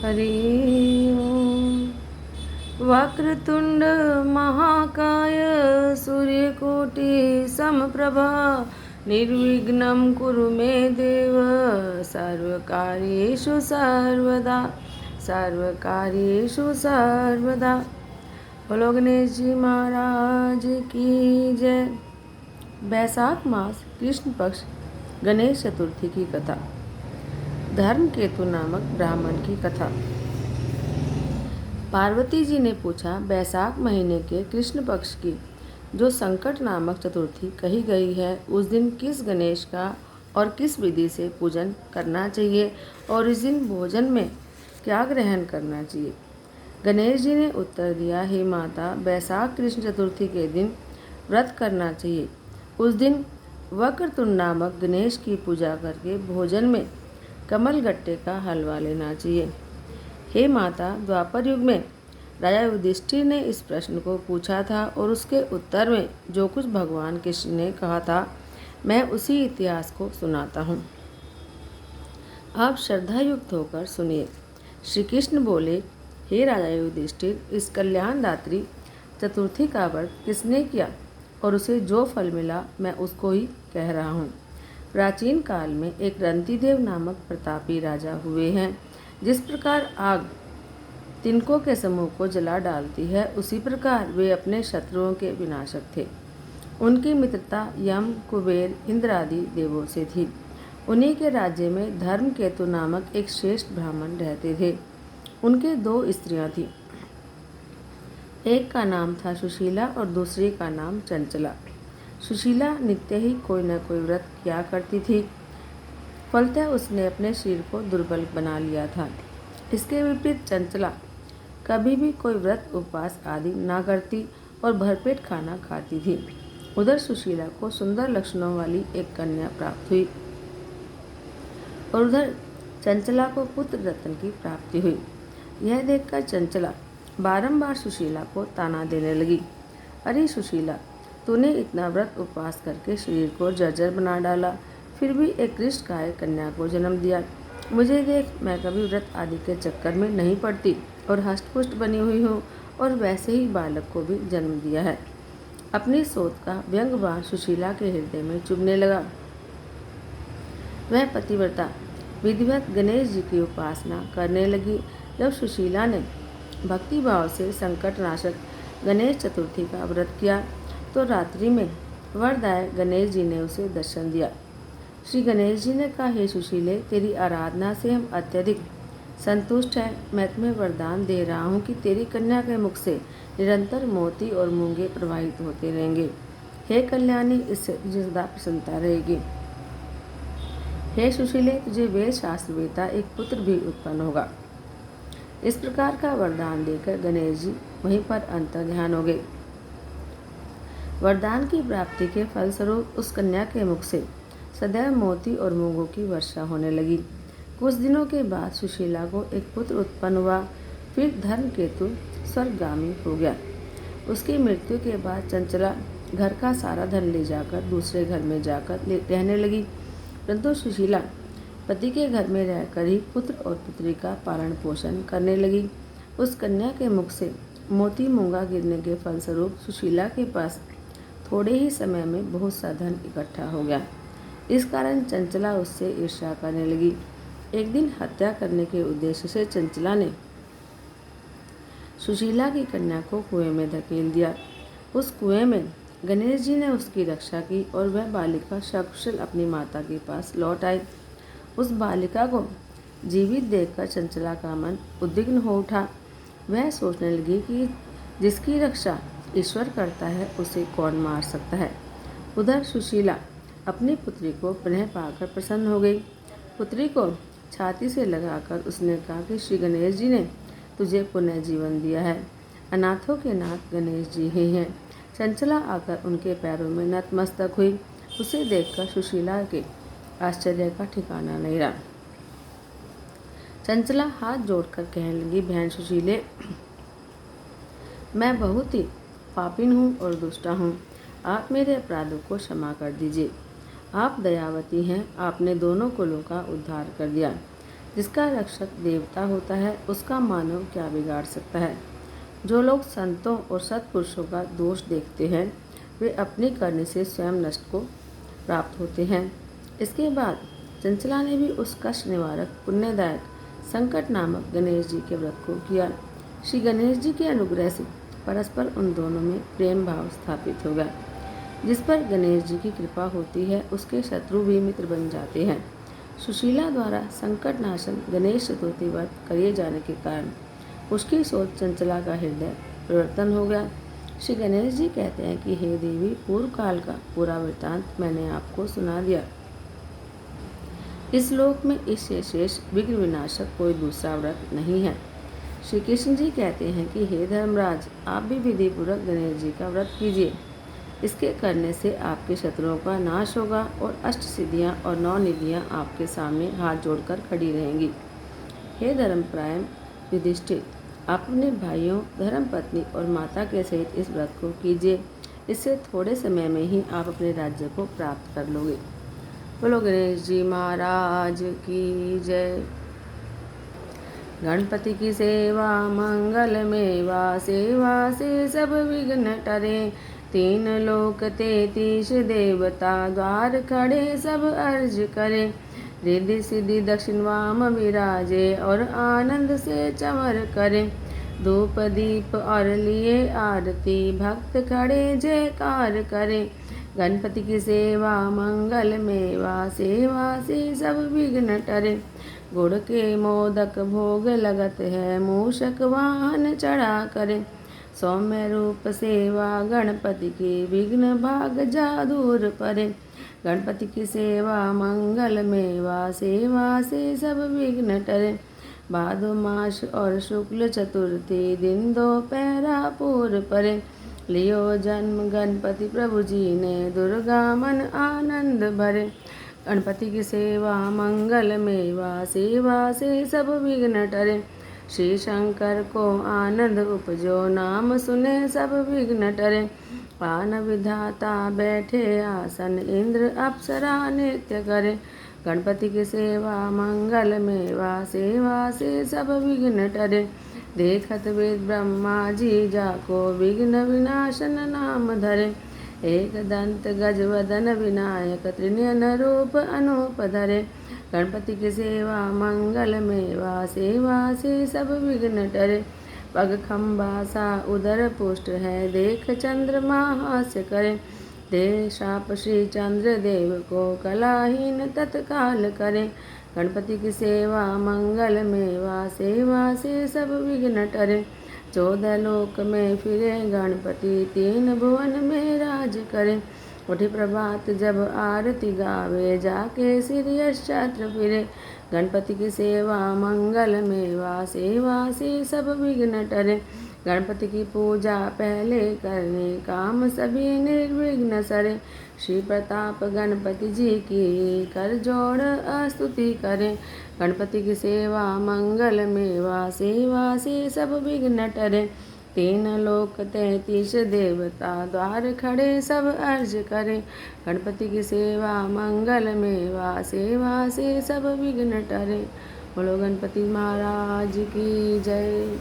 हरि ओम। वक्रतुंड महाकाय सूर्यकोटि समप्रभा निर्विघ्नं कुरु मे देव सर्वकार्येषु सर्वदा बोलो गणेश जी महाराज की जय। बैसाख मास कृष्ण पक्ष गणेश चतुर्थी की कथा। धर्मकेतु नामक ब्राह्मण की कथा। पार्वती जी ने पूछा, बैसाख महीने के कृष्ण पक्ष की जो संकट नामक चतुर्थी कही गई है, उस दिन किस गणेश का और किस विधि से पूजन करना चाहिए और इस दिन भोजन में क्या ग्रहण करना चाहिए। गणेश जी ने उत्तर दिया, हे माता, बैसाख कृष्ण चतुर्थी के दिन व्रत करना चाहिए। उस दिन वक्रतुंड नामक गणेश की पूजा करके भोजन में कमल गट्टे का हलवा लेना चाहिए। हे माता, द्वापर युग में राजा युधिष्ठिर ने इस प्रश्न को पूछा था और उसके उत्तर में जो कुछ भगवान कृष्ण ने कहा था, मैं उसी इतिहास को सुनाता हूँ। आप श्रद्धा युक्त होकर सुनिए। श्री कृष्ण बोले, हे राजा युधिष्ठिर, इस कल्याणदात्री चतुर्थी का व्रत किसने किया और उसे जो फल मिला, मैं उसको ही कह रहा हूँ। प्राचीन काल में एक रंतिदेव नामक प्रतापी राजा हुए हैं। जिस प्रकार आग तिनकों के समूह को जला डालती है, उसी प्रकार वे अपने शत्रुओं के विनाशक थे। उनकी मित्रता यम, कुबेर, इंद्र आदि देवों से थी। उन्हीं के राज्य में धर्मकेतु नामक एक श्रेष्ठ ब्राह्मण रहते थे। उनके 2 स्त्रियां थीं। एक का नाम था सुशीला और दूसरी का नाम चंचला। सुशीला नित्य ही कोई न कोई व्रत किया करती थी। फलतः उसने अपने शरीर को दुर्बल बना लिया था। इसके विपरीत चंचला कभी भी कोई व्रत उपवास आदि ना करती और भरपेट खाना खाती थी। उधर सुशीला को सुंदर लक्षणों वाली एक कन्या प्राप्त हुई और उधर चंचला को पुत्र रत्न की प्राप्ति हुई। यह देखकर चंचला बारंबार सुशीला को ताना देने लगी, अरे सुशीला, तूने इतना व्रत उपवास करके शरीर को जर्जर बना डाला, फिर भी एक कृष्णकाय कन्या को जन्म दिया। मुझे देख, मैं कभी व्रत आदि के चक्कर में नहीं पड़ती और हष्टपुष्ट बनी हुई हूँ और वैसे ही बालक को भी जन्म दिया है। अपनी सोच का व्यंग बाण सुशीला के हृदय में चुभने लगा। वह पतिव्रता विधिवत गणेश जी की उपासना करने लगी। जब सुशीला ने भक्ति भाव से संकटनाशक गणेश चतुर्थी का व्रत किया तो रात्रि में वरदायक गणेश जी ने उसे दर्शन दिया। श्री गणेश जी ने कहा, हे सुशीले, तेरी आराधना से हम अत्यधिक संतुष्ट हैं। मैं तुम्हें वरदान दे रहा हूँ कि तेरी कन्या के मुख से निरंतर मोती और मूंगे प्रवाहित होते रहेंगे। हे कल्याणी, इससे तुझे सदा प्रसन्नता रहेगी। हे सुशीले, तुझे वेद शास्त्र वेता एक पुत्र भी उत्पन्न होगा। इस प्रकार का वरदान देकर गणेश जी वहीं पर अंतर्ध्यान हो गए। वरदान की प्राप्ति के फलस्वरूप उस कन्या के मुख से सदैव मोती और मूंगों की वर्षा होने लगी। कुछ दिनों के बाद सुशीला को एक पुत्र उत्पन्न हुआ। फिर धर्मकेतु स्वर्गगामी हो गया। उसकी मृत्यु के बाद चंचला घर का सारा धन ले जाकर दूसरे घर में जाकर रहने लगी, परंतु सुशीला पति के घर में रहकर ही पुत्र और पुत्री का पालन पोषण करने लगी। उस कन्या के मुख से मोती मूंगा गिरने के फलस्वरूप सुशीला के पास थोड़े ही समय में बहुत सा धन इकट्ठा हो गया। इस कारण चंचला उससे ईर्ष्या करने लगी। एक दिन हत्या करने के उद्देश्य से चंचला ने सुशीला की कन्या को कुएं में धकेल दिया। उस कुएं में गणेश जी ने उसकी रक्षा की और वह बालिका सकुशल अपनी माता के पास लौट आई। उस बालिका को जीवित देखकर चंचला का मन उद्विग्न हो उठा। वह सोचने लगी कि जिसकी रक्षा ईश्वर करता है, उसे कौन मार सकता है। उधर सुशीला अपनी पुत्री को पुनः पाकर प्रसन्न हो गई। पुत्री को छाती से लगाकर उसने कहा कि श्री गणेश जी ने तुझे पुनः जीवन दिया है। अनाथों के नाथ गणेश जी ही हैं। चंचला आकर उनके पैरों में नतमस्तक हुई। उसे देखकर सुशीला के आश्चर्य का ठिकाना नहीं रहा। चंचला हाथ जोड़कर कहने लगी, बहन सुशीले, मैं बहुत ही पापिन हूँ और दुष्टा हूँ। आप मेरे अपराधों को क्षमा कर दीजिए। आप दयावती हैं, आपने दोनों कुलों का उद्धार कर दिया। जिसका रक्षक देवता होता है उसका मानव क्या बिगाड़ सकता है। जो लोग संतों और सत्पुरुषों का दोष देखते हैं वे अपनी करनी से स्वयं नष्ट को प्राप्त होते हैं। इसके बाद चंचला ने भी उस कष्ट निवारक पुण्यदायक संकट नामक गणेश जी के व्रत को किया। श्री गणेश जी के अनुग्रह से परस्पर उन दोनों में प्रेम भाव स्थापित हो गया। जिस पर गणेश जी की कृपा होती है उसके शत्रु भी मित्र बन जाते हैं। सुशीला द्वारा संकट नाशन गणेश चतुर्थी व्रत किए जाने के कारण उसकी सोच चंचला का हृदय परिवर्तन हो गया। श्री गणेश जी कहते हैं कि हे देवी, पूर्व काल का पूरा वृत्तांत मैंने आपको सुना दिया। इस लोक में इससे शेष विघ्न विनाशक कोई दूसरा व्रत नहीं है। श्री कृष्ण जी कहते हैं कि हे धर्मराज, आप भी विधि पूर्वक गणेश जी का व्रत कीजिए। इसके करने से आपके शत्रुओं का नाश होगा और अष्ट सिद्धियाँ और 9 निधियाँ आपके सामने हाथ जोड़कर खड़ी रहेंगी। हे धर्मपरायण युधिष्ठिर, आप अपने भाइयों, धर्मपत्नी और माता के सहित इस व्रत को कीजिए। इससे थोड़े समय में ही आप अपने राज्य को प्राप्त कर लोगे। बोलो गणेश जी महाराज की जय। गणपति की सेवा मंगल मेवा, सेवा से सब विघ्न टरे। 3 लोक 33 देवता, द्वार खड़े सब अर्ज करे। रिद्धि सिद्धि दक्षिण वाम विराजे, और आनंद से चमर करे। धूप दीप और लिए आरती, भक्त खड़े जयकार करे। गणपति की सेवा मंगल मेवा, सेवा से सब विघ्न टरे। गुड़ के मोदक भोग लगत है, मूषक वाहन चढ़ा करे। सौम्य रूप सेवा गणपति की, विघ्न भाग जा दूर परे। गणपति की सेवा मंगल मेवा, सेवा से सब विघ्न टरे। भादो मास और शुक्ल चतुर्थी, दिन दोपहरा पूर परे। लियो जन्म गणपति प्रभु जी ने, दुर्गा मन आनंद भरे। गणपति की सेवा मंगल मेवा, सेवा से सब विघ्न टरे। श्री शंकर को आनंद उपजो, नाम सुने सब विघ्न टरे। पान विधाता बैठे आसन, इंद्र अप्सरा नृत्य करे। गणपति की सेवा मंगल मेवा, सेवा से सब विघ्न टरे। देखत वेद ब्रह्मा जी, जाको विघ्न विनाशन नाम धरे। एक दंत गजवदन विनायक, त्रिनयन रूप अनूप धरे। गणपति की सेवा मंगल मेवा, सेवा से सब विघ्न टरे। पग खम्बा सा उदर पुष्ट है, देख चंद्रमा हास्य करे। दे शाप श्री चंद्र देव को, कलाहीन तत्काल करे। गणपति की सेवा मंगल मेवा, सेवा से सब विघ्न टरे। 14 लोक में फिरे गणपति, 3 भुवन में राज करे। उठी प्रभात जब आरती गावे, जाके सिरियस छत्र फिरे। गणपति की सेवा मंगल मेवा, सेवा से सब विघ्न टरे। गणपति की पूजा पहले करने, काम सभी निर्विघ्न सरे। श्री प्रताप गणपति जी की, कर जोड़ स्तुति करें। गणपति की सेवा मंगल मेवा, सेवा से सब विघ्न टरे। 3 लोक 33 देवता, द्वार खड़े सब अर्ज करे। गणपति की सेवा मंगल मेवा, सेवा से सब विघ्न टरे। बोलो गणपति महाराज की जय।